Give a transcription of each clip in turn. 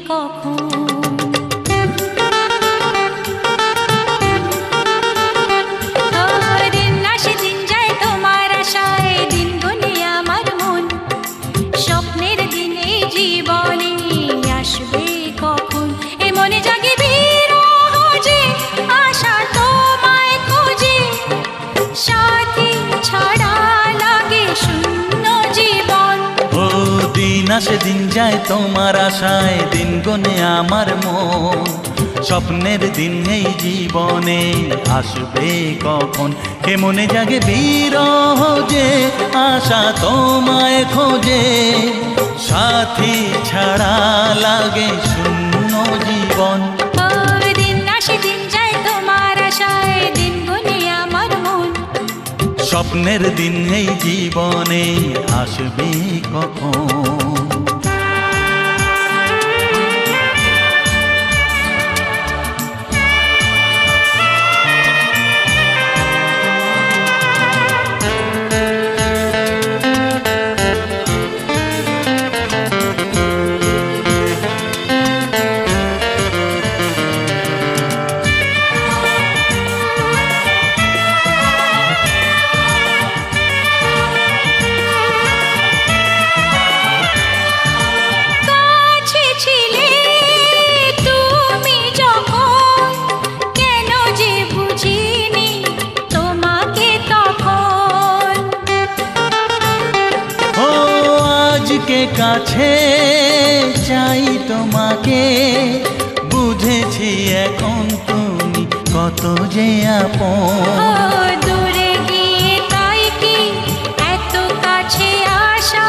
কখন। দিন আসে দিন যায় তোমার আশায়, দিন গুনে আমার মন, স্বপ্নের দিনে জীবনে আসবে কখন। এ মনে জাগে বিরহ যে আশা তোমায় খোঁজে, সাথী ছাড়া লাগে শূন্য জীবন। ও দিন আসে দিন যায় তোমার আশায়, দিন গুনে আমার মন, স্বপ্নের দিন এই জীবনে আসবে কখন। কে মনে জাগে বিরহ যে আশা তোমায় খোঁজে, সাথী ছাড়া লাগে শূন্য জীবন। দিন আসে দিন যায় তোমার আশায়, দিন গুনে আমার মন, স্বপ্নের দিন এই জীবনে আসবে কখন। কাছে চাই তোমাকে, বুঝেছি এখন তুমি কত যে আপন। দূরে গিয়ে তাই কি এত কাছে আসা,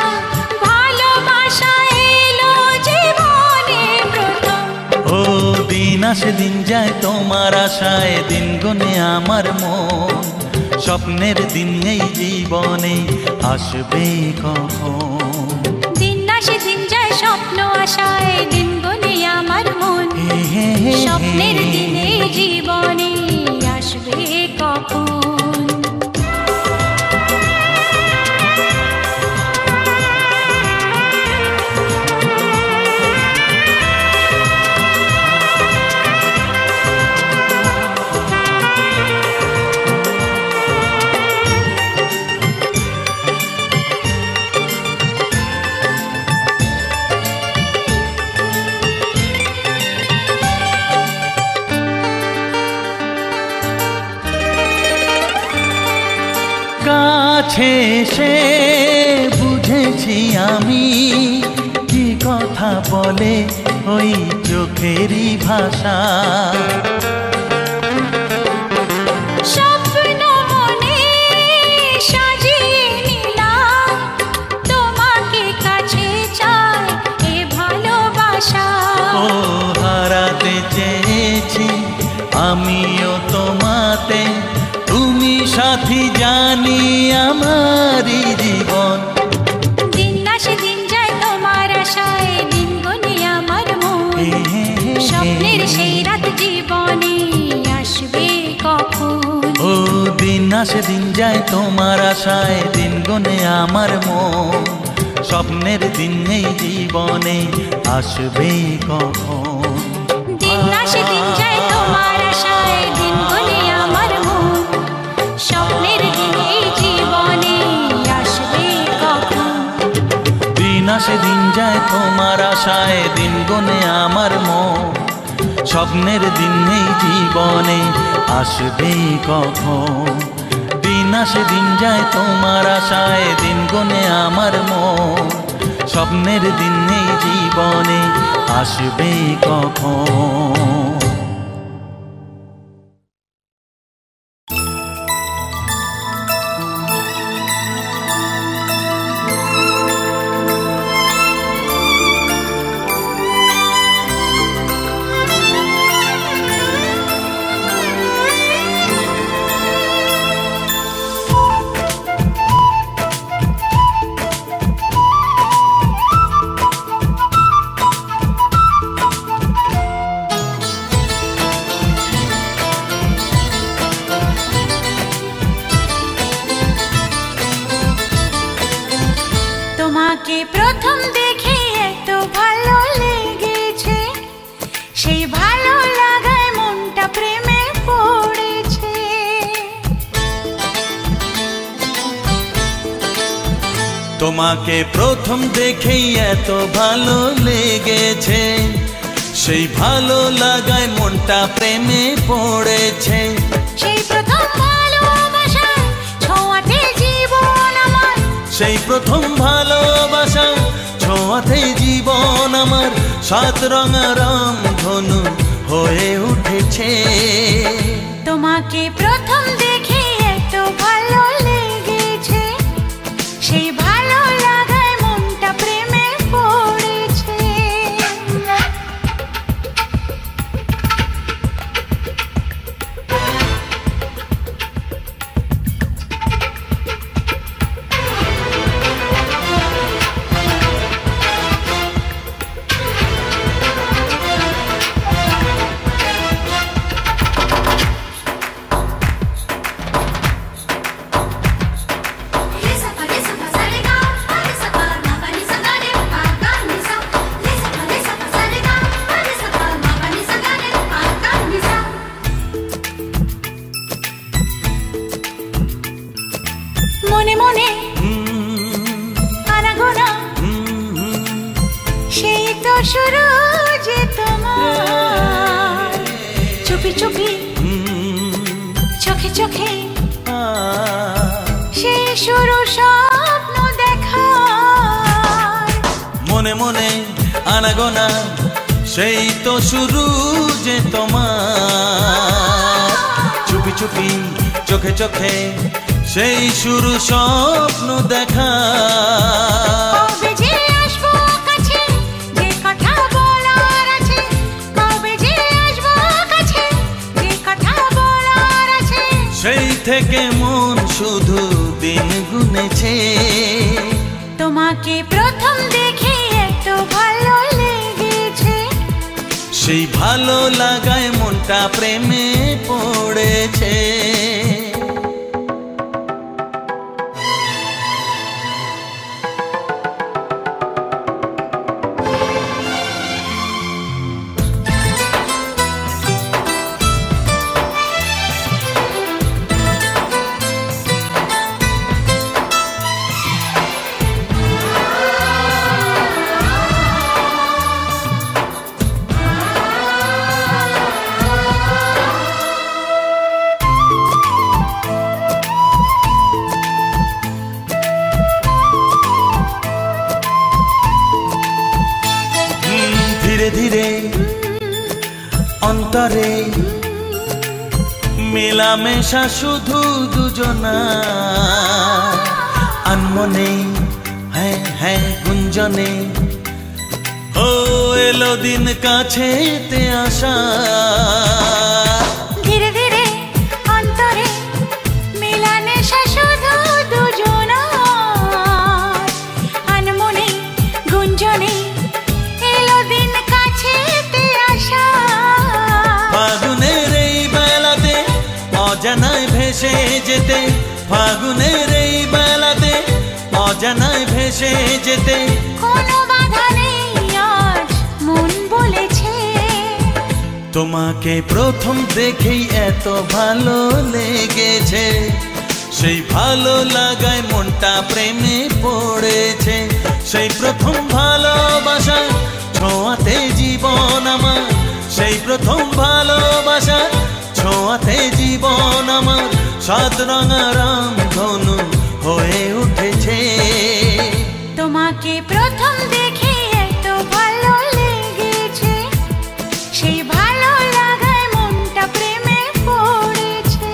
ভালোবাসা এলো জীবনে প্রথম। ও দিন আসে দিন যায় তোমার আশায়, দিন গুনে আমার মন, স্বপ্নের দিন এই জীবনে আসবে কখন। দিন যায় স্বপ্ন আশায়, দিন গুনে আমার মন, স্বপ্নের দিনে জীবনে আসবে কখন। কাছে সে বুঝেছি আমি কি কথা বলে ওই চোখেরই ভাষা। স্বপ্ন মনে সাজিয়ে নিলাম, তোমাকে কাছে চাই এ ভালোবাসা। ও হারাতে চেয়েছি আমিও তোমাতে, তুমি সাথী জানি আমারই জীবন। দিন আসে দিন যায় তোমার আশায়, দিন গুনে আমার মন, স্বপ্নের সেই রাত জীবনে আসবে কখন। ও দিন আসে দিন যায় তোমার আশায়, দিন গুনে আমার মন, স্বপ্নের দিন এই জীবনে আসবে কখন। দিন আসে দিন যায় তোমার আশায়, দিন গুনে আমার মন, স্বপ্নের দিন এই জীবনে আসবে কখন। দিন আসে দিন যায় তোমার আশায়, দিন গুনে আমার মন, স্বপ্নের দিন এই জীবনে আসবে কখন। দিন আসে দিন যায় তোমার আশায়, দিন গুনে আমার মন, স্বপ্নের দিন এই জীবনে আসবে কখন। তোমাকে প্রথম দেখে এত ভালো লেগেছে, তোমাকে প্রথম দেখেই এত ভালো লেগেছে, সেই ভালো লাগায় মনটা প্রেমে পড়েছে। সেই প্রথম ভালোবাসা ছোঁয়াতে জীবন আমার, সেই প্রথম ভালোবাসা ছোঁয়াতে জীবন আমার, সাত রঙা রামধনু হয়ে উঠেছে। তোমাকে প্রথম দেখে এত ভালো লেগেছে, সেই ভালো লাগায় মনটা প্রেমে পড়েছে। মনে মনে আনাগোনা, সেই তো শুরু যে তোমার, চুপি চুপি চোখে চোখে সেই শুরু স্বপ্ন দেখা। মনে মনে আনাগোনা, সেই তো শুরু যে তোমার, চুপি চুপি চোখে চোখে সেই শুরু স্বপ্ন দেখা। কবে যে আসবো কাছে, যে কথা বলার আছে, কবে যে আসবো কাছে, যে কথা বলার আছে, সেই থেকে মন শুধু দিন গুনেছে। তোমাকে প্রথম দেখে এত ভালো লেগেছে, সেই ভালো লাগায় মনটা প্রেমে পড়েছে। ধীরে ধীরে অন্তরে মেলামেশা শুধু দুজনা, আনমনে হ্যাঁ হ্যাঁ গুঞ্জনে ও এলো দিন কাছেতে আসা। ধীরে ধীরে অন্তরে মেলামেশা শুধু দুজনার, আনমনে গুঞ্জনে এলো দিন কাছেতে আসা। ফাগুনের এই বেলাতে অজানায় ভেসে যেতে, ফাগুনের এই বেলাতে অজানায় ভেসে যেতে, কোনো বাধা নেই আজ মন বলেছে। তোমাকে প্রথম দেখেই এত ভালো লেগেছে, সেই ভালো লাগায় মনটা প্রেমে পড়েছে। সেই প্রথম ভালোবাসা ছোঁয়াতে জীবন আমার, সেই প্রথম ভালোবাসা ছোঁয়াতে জীবন আমার, সাত রঙা রামধনু হয়ে উঠেছে। তোমাকে প্রথম দেখে এত ভালো লেগেছে, সেই ভালো লাগায় মনটা প্রেমে পড়েছে।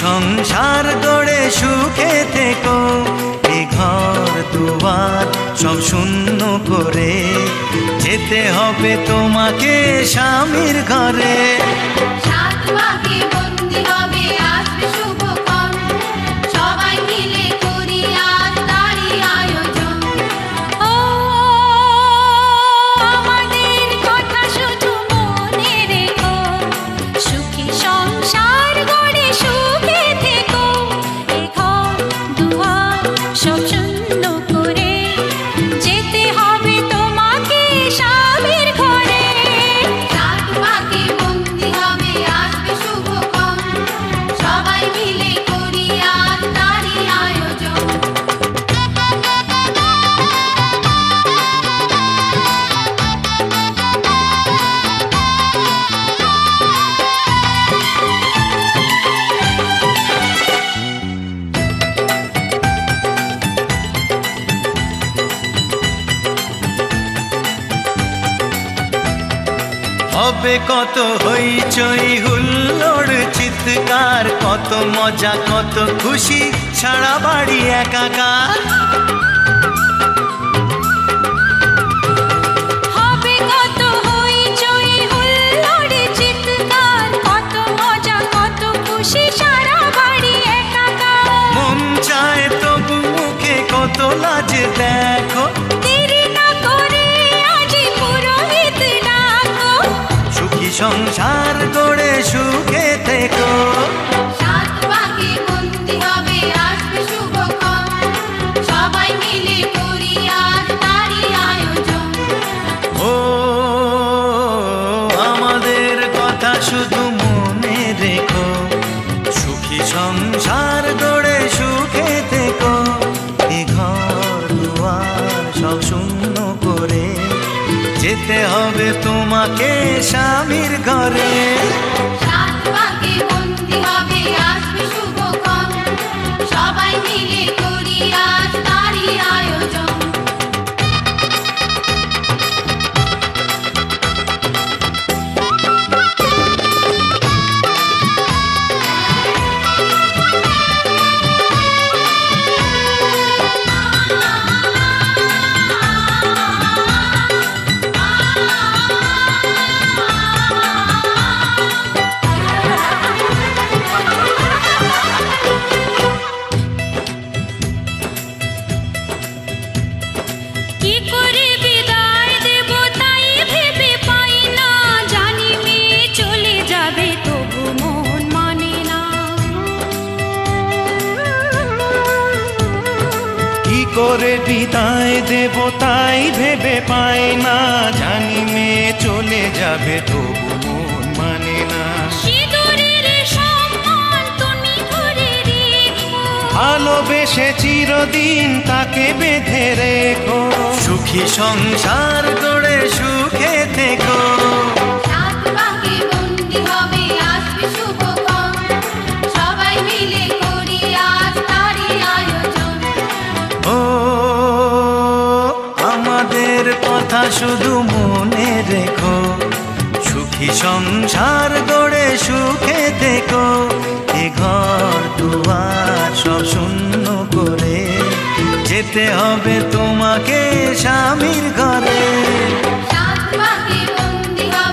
সংসার গড়ে সুখে থেকো, এ ঘর দুয়ার সব শূন্য করে যেতে হবে তোমাকে স্বামীর ঘরে। সাত পাকে বন্দি হবে আসবে শুভক্ষণ, সবাই মিলে করি আজ তারই আয়োজন। ও আমাদের কথা শুধু মনে রেখো, সুখী সংসার গড়ে সুখে থেকো, এ ঘর দুয়ার সব শূন্য করে যেতে হবে তোমাকে স্বামীর ঘরে। সাত পাকে বন্দি হবে আসবে শুভক্ষণ, সবাই মিলে করি আজ তারই আয়োজন। হবে কত হইচই হুল্লোড় চিৎকার, কত মজা কত খুশি সারা বাড়ি একাকার। হবে কত হইচই হুল্লোড় চিৎকার, কত মজা কত খুশি সারা বাড়ি একাকার। মন চায় তবু মুখে কত লাজ দেখো, দেরি না করে আজই পুরোহিত ডাকো, সুখী সংসার গড়ে সুখে থেকো। সাত পাকে বন্দি হবে আসবে শুভক্ষণ, সবাই মিলে করি আজ তারই আয়োজন। ও আমাদের কথা শুধু মনে রেখো, সুখী সংসার গড়ে সুখে থেকো, এ ঘর দুয়ার সব শূন্য করে যেতে হবে তোমাকে স্বামীর ঘরে। সাত পাকে বন্দি হবে আসবে শুভক্ষণ, সবাই মিলে করি আজ তারই আয়োজন। কি করে বিদায় দেব তাই ভেবে পাই না, জানি মেয়ে চলে যাবে তবু মন মানে না। কি করে বিদায় দেব তাই ভেবে পাই না, জানি মেয়ে চলে যাবে তবু মন মানে না। সিঁদুরের সম্মান তুমি ধরে রেখো, ভালোবেসে চিরদিন তাকে বেঁধে রেখো, সুখী সংসার গড়ে সুখে থেকো। সাত পাকে বন্দি হবে আসবে শুভক্ষণ, সবাই মিলে করি আজ তারই আয়োজন। ও আমাদের কথা শুধু মনে রেখো, সুখী সংসার গড়ে সুখে থেকো, এ ঘর দুয়ার সব শূন্য করে যেতে হবে তোমাকে স্বামীর ঘরে। সাত পাকে বন্দি হবে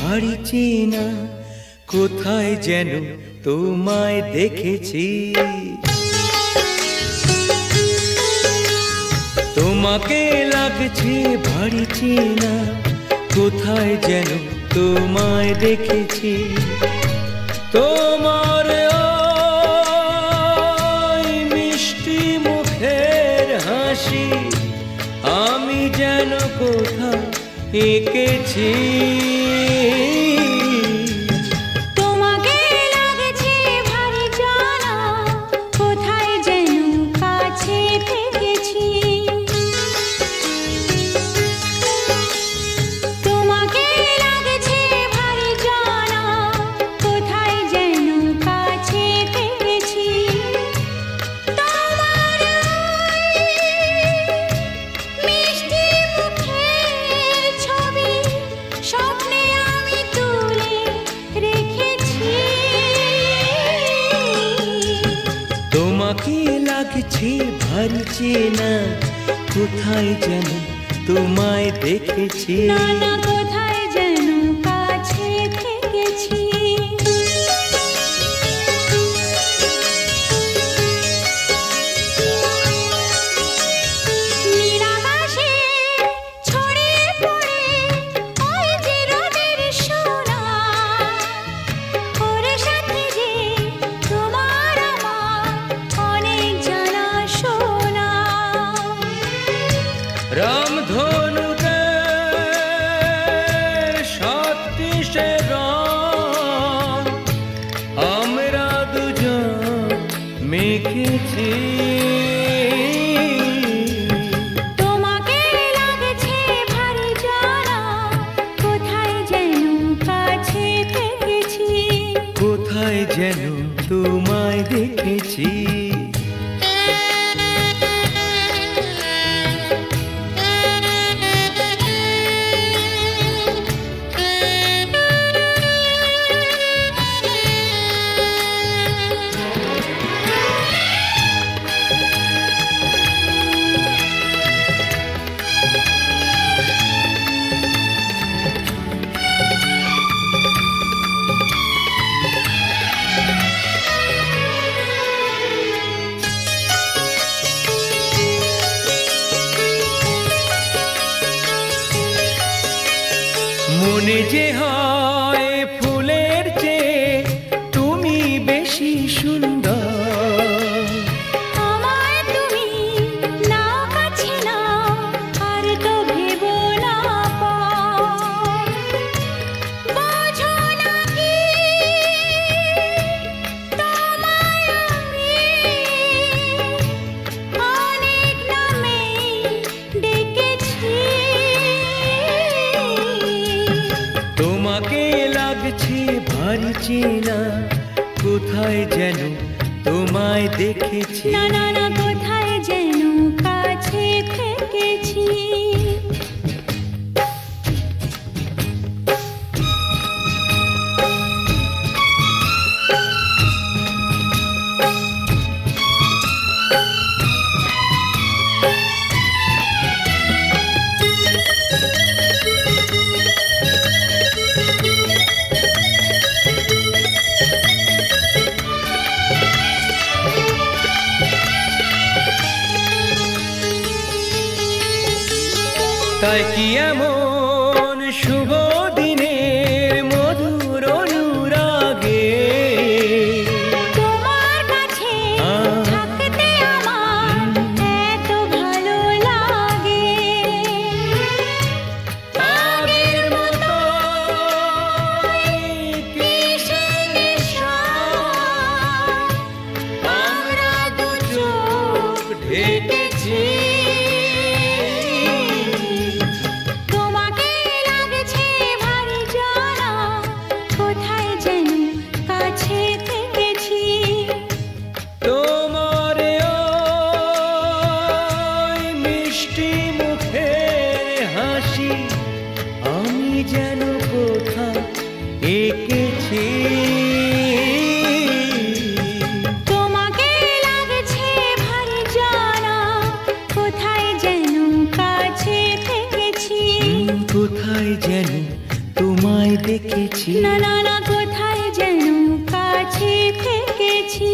ভারী চেনা, কোথায় যেন তোমায় দেখেছি। তোমাকে লাগছে ভারী চেনা, কোথায় যেন তোমায় দেখেছি। তোমার ওই মিষ্টি মুখের হাসি আমি যেন কোথাও এঁকেছি। তোমাকে লাগছে ভারী জানা, কোথায় যেন কাছে থেকেছি। তোমাকে লাগছে ভারী জানা, কোথায় যেন কাছে থেকেছি। তোমার মিষ্টি মুখের ছবি স্বপ্নে আমি তুলে রেখেছি। তোমাকে লাগছে ভারী চেনা, কোথায় যেন তোমায় দেখেছি। না না কোথায় যেন কাছে থেকেছি। নিরাকাশে ছড়িয়ে পড়ে ওই যে রোদের সোনা, ওর সাথে যে তোমার আমার অনেক জানা শোনা। রামধনুদের সাতটিশে রং আমরা দুজন মেখেছি। তোমাকে লাগছে ভারী জানা, কোথায় যেন কাছে থেকেছি। কোথায় যেন তোমায় দেখেছি। মনে যে হয় ফুলের চেয়ে তুমি বেশি সুন্দর। আমায় তুমি নাও কাছে নাও, আর তো ভেবো না পর। বোঝো না কি তোমায় আমি অনেক নামে ডেকেছি। তোমাকে লাগছে ভারী চেনা, কোথায় যেন তোমায় দেখেছি। না না না কোথায় যেন কাছে থেকেছি। তাই কি এমন শুভ দিনের মধুর অনুরাগে তোমার কাছে থাকতে আমার এত ভালো লাগে। আগের মতো কিসের নেশা, আমরা দু চোখ ঢেকেছি। তোমাকে লাগছে থেকেছি, না না না কোথায় যেন কাছে থেকেছি।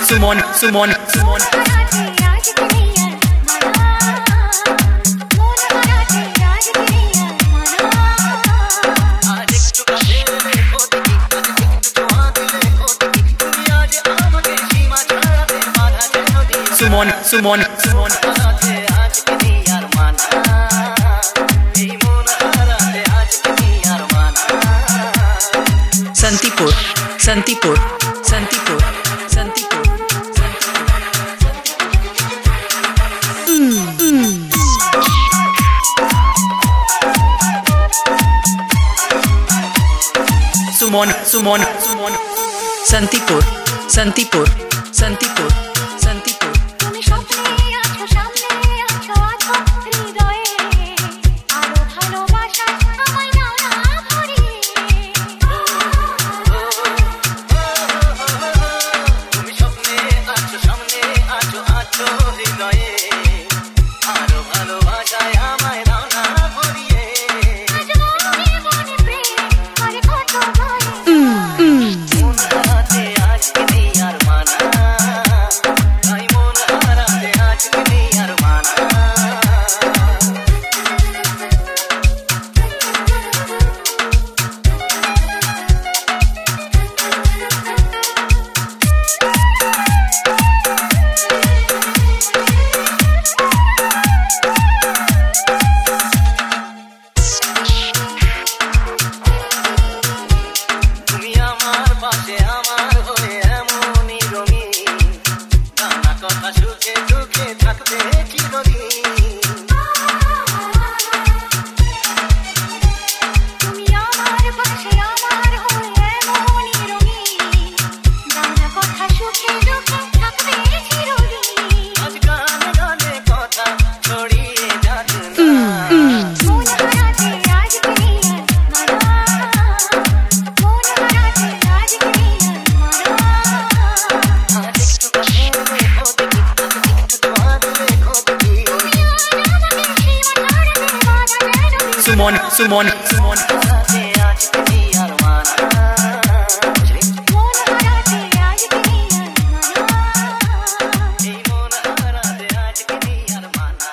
সুমন সুমন সুমন সুমন সুমন সুমন শান্তিপুর শান্তিপুর শান্তিপুর শান্তিপুর সুমন সুমন সুমন শান্তিপুর শান্তিপুর শান্তিপুর শান্তিপুর তুমি স্বপ্নে আছো সামনে আছো আছো হৃদয়ে আরো ভালোবাসা আমায় নাও না ভরিয়ে। তুমি স্বপ্নে আছো সামনে আছো আছো হৃদয়ে আরো ভালোবাসায় আমায় দাও না ভরিয়ে। আজ মনে মনে প্রেম করে কত ভয়ে। মন হারাতে আজকে নেই আর মানা, তাই মন হারাতে আজকে নেই আর মানা। তুমি আমার পাশে আমার হয়ে এমনই রঙিন, নানা কথা সুখে দুঃখে থাকবে চিরদিন। তুমি আমার পাশে আমার হয়ে এমনই রঙিন নানা কথা সুখে দুঃখে থাকবে চিরদিন। আজ গানে গানে কথা ছড়িয়ে যাক না। মন হারাতে আজকে নেই আর মানা, মন হারাতে আজকে নেই আর মানা। আজ একটু কাছে রেখো দেখি, একটু তোমার রেখো দেখি। সুমন সুমন সুমন হারাতে আজকে নেই আর মানা। মন হারাতে আজকে নেই আর মানা। এই মন হারাতে আজকে নেই আর মানা।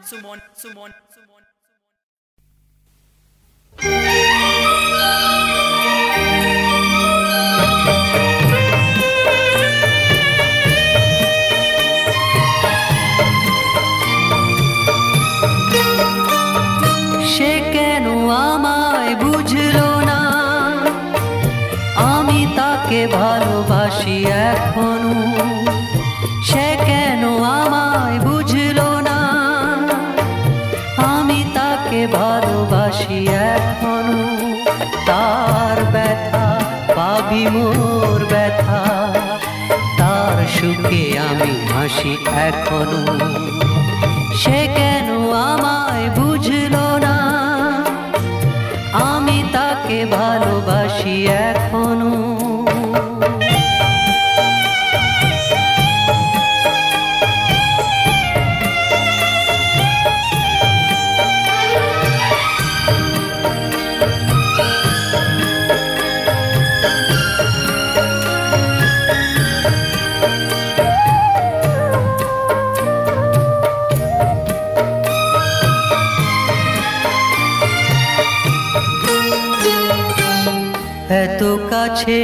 সুমন সুমন সুমন সে কেন আমায় বুঝলো না, আমি তাকে ভালোবাসি এখনো। সে কেন আমায় বুঝলো না, আমি তাকে ভালোবাসি এখনো। তার ব্যথা পাবি মোর ব্যথা, তার সুখে আমি হাসি এখনো। সে কেন আমায় বুঝলো না, আমি তাকে ভালোবাসি এখনো। এত কাছে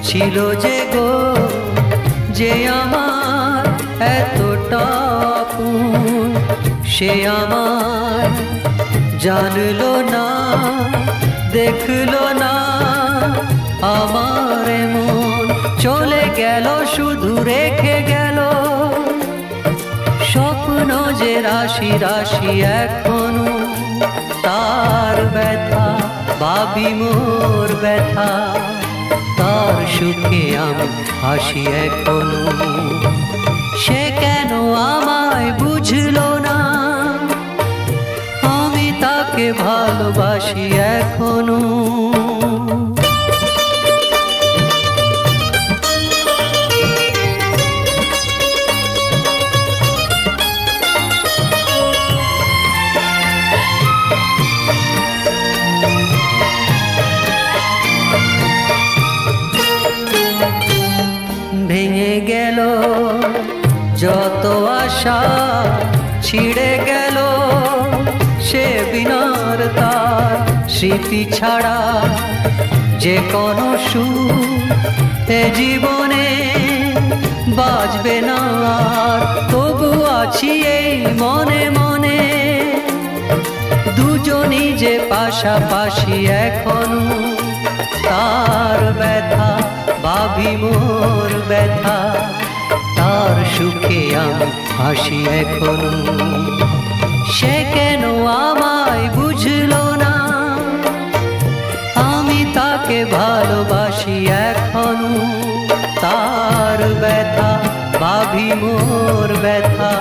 ছিল যে গো, যে আমার এতটা আপন। সে আমার জানলো না, দেখলো না আমার মন। চলে গেল শুধু রেখে গেল স্বপ্ন যে রাশি রাশি এখনো। তার ব্যথা ভাবি মোর ব্যথা, তার সুখে আমি হাসি এখনো। সে কেন আমায় বুঝলো না, আমি তাকে ভালোবাসি এখনো। ভেঙে গেল যত আশা, ছিঁড়ে গেল সে বিনার তার। স্মৃতি ছাড়া যে কোনো সুখ এ জীবনে বাজবে না আর। তবু আছি এই মনে মনে, দুজনই যে পাশাপাশি এখনো। তার ব্যথা ভাবি মোর ব্যথা, তার সুখে আমি হাসি এখনো। সে কেন আমায় বুঝলো না, আমি তাকে ভালোবাসি এখনো। তার ব্যথা ভাবি মোর ব্যথা,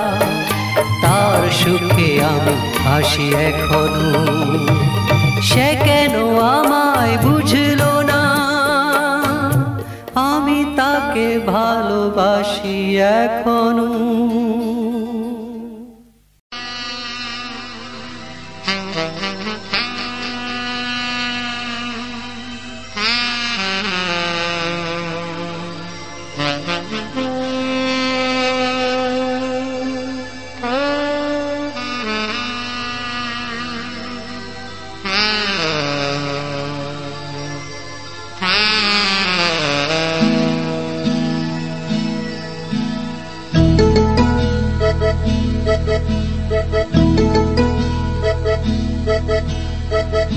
তার সুখে আমি হাসি এখনো। সে কেন আমায় বুঝলো না, আমি তাকে ভালোবাসি এখনো।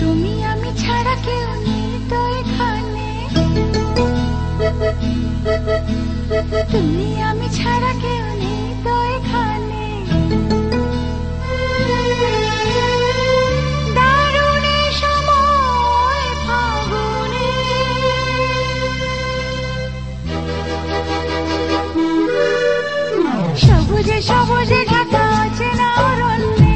তুমি আমি ছাড়া কেউ নেই তো এখানে, তুমি আমি ছাড়া কেউ নেই তো এখানে। দারুণ সময় ফাগুনে, সবুজে সবুজে ঢাকা চেনা অরণ্যে।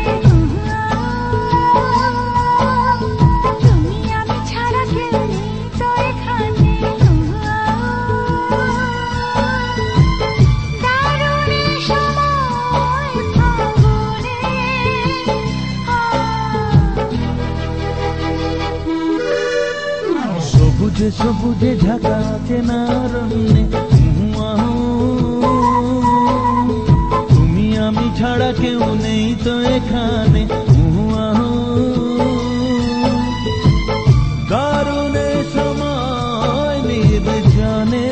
সবুজে সবুজে ঢাকা চেনা অরণ্যে, তুমি আমি ছাড়া কেউ নেই তো এখানে। দারুণে সময় নির্জনে,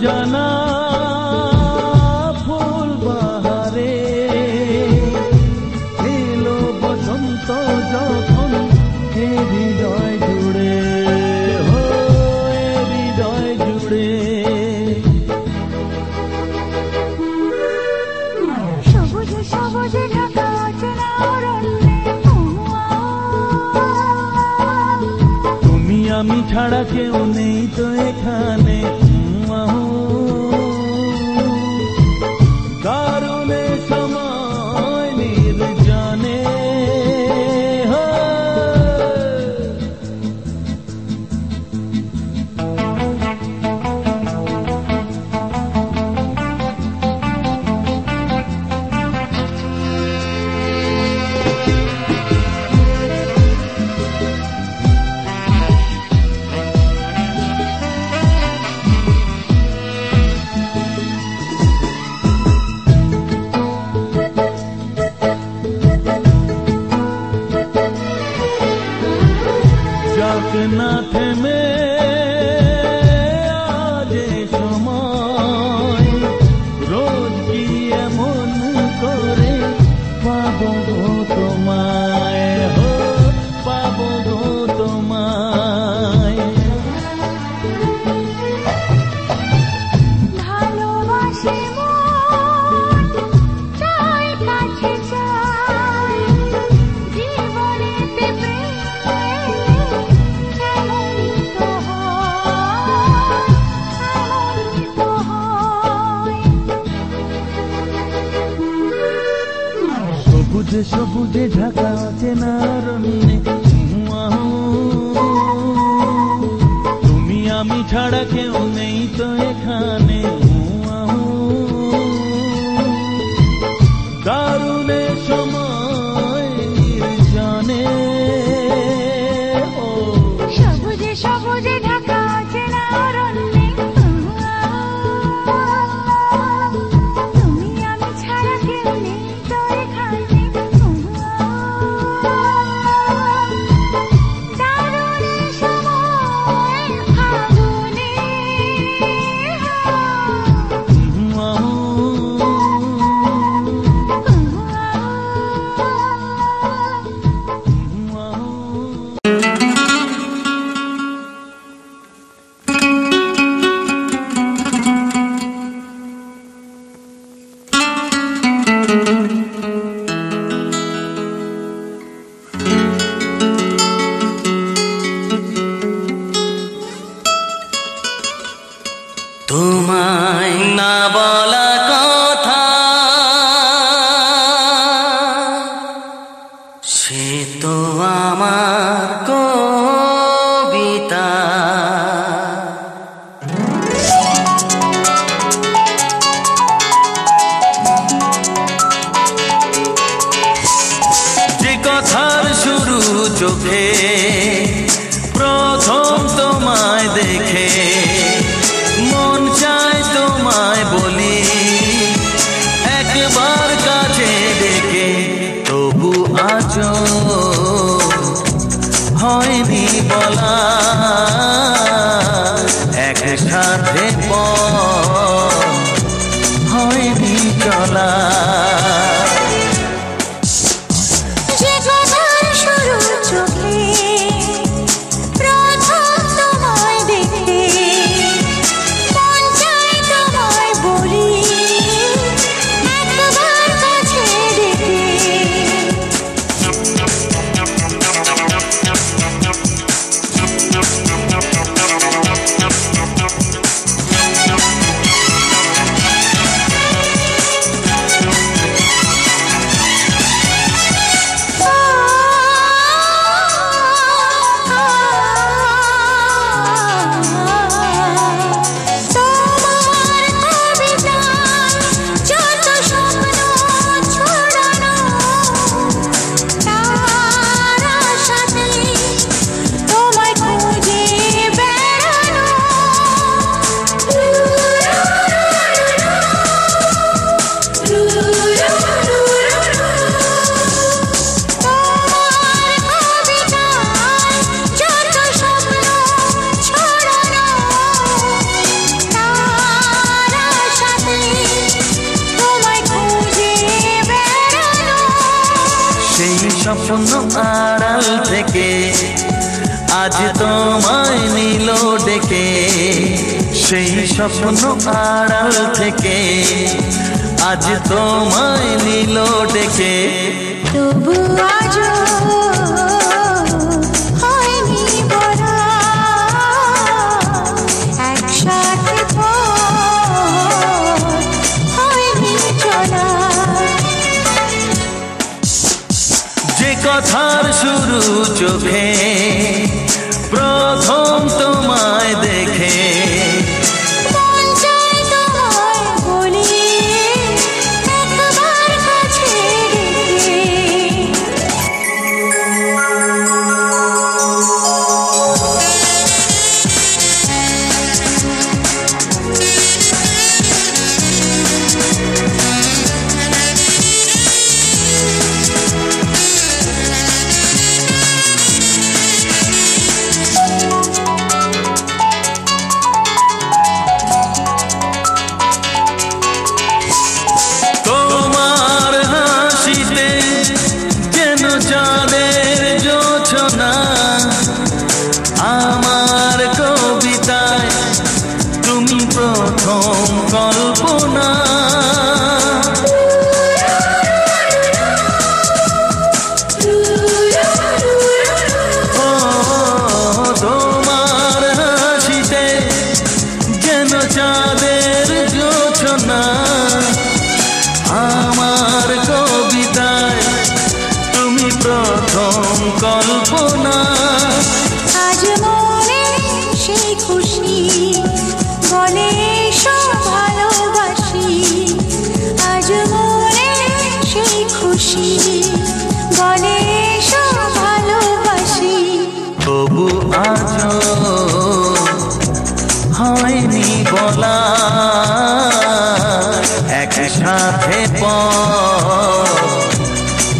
জানা ফুল বাহারে এলো বসন্ত যখন হে হৃদয় জুড়ে, হৃদয় জুড়ে। সবুজে সবুজে ঢাকা চেনা অরণ্যে, তুমি আমি ছাড়া কেউ নেই তো এখানে। কারণে সময় নির্জনে, সবুজে সবুজে ঢাকা চেনা অরণ্যে তুমি আমি ছাড়া কেউ নেই তো এখানে দারুণে সময় নির্জনে সবুজে সবুজে ঢাকা চেনা অরণ্যে তুমি আমি ছাড়া কেউ নেই তো এখানে দারুণে সময় ফাগুনে তোমায় না বলা কথা সে তো আমার কবিতা যে কথার শুরু চোখে প্রথম তোমায় দেখে মন চায় তোমায় বলি একবার কাছে ডেকে তবু আজও হয়নি বলা একসাথে হয়নি চলা যে কথার শুরু চোখে প্রথম তোমায় দেখে মন চায় তোমায় বলি একবার কাছে ডেকে স্বপ্ন আড়াল থেকে আজ তোমায় নিল ডেকে সেই স্বপ্ন আড়াল থেকে আজ তোমায় নিল ডেকে তবু আজও হয়নি বলা একসাথে হয়নি চলা যে কথার শুরু চোখে প্রথম তোমায় দেখে মন চায় তোমায় বলি একবার কাছে ডেকে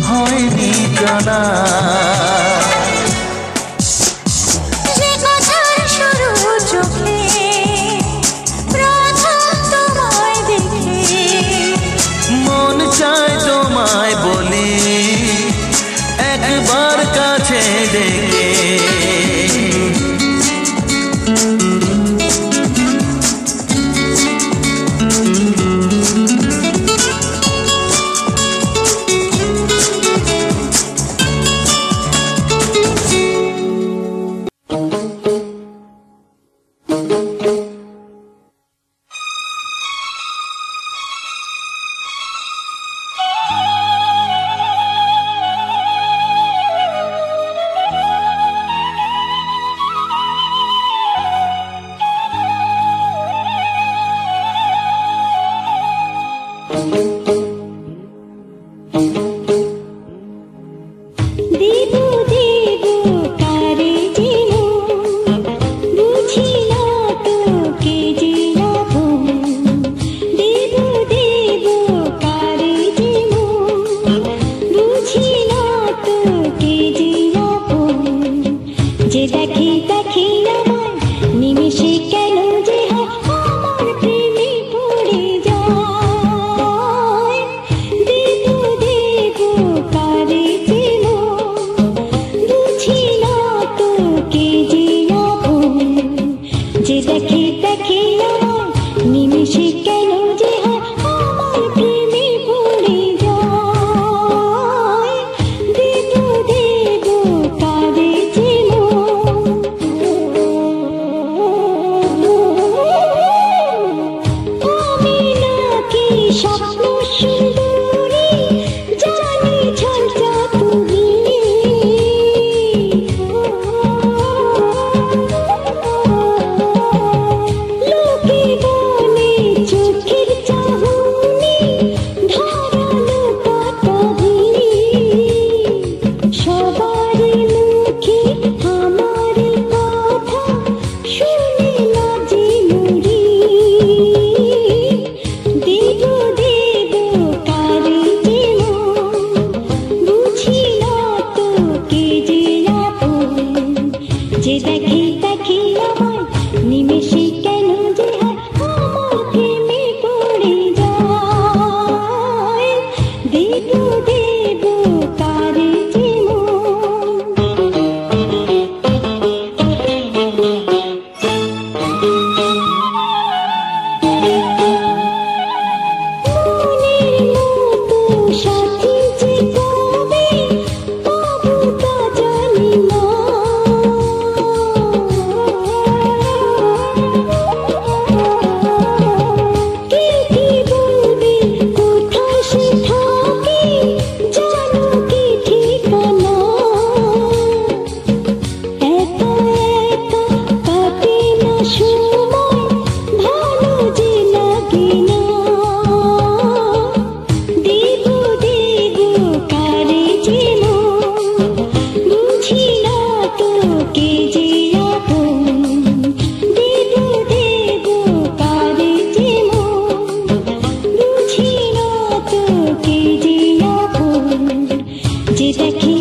হয়নি জানা। যে কথার শুরু চোখে প্রথম তোমায় দেখে, মন চায় তোমায় বলি একবার কাছে ডেকে। যে দেখে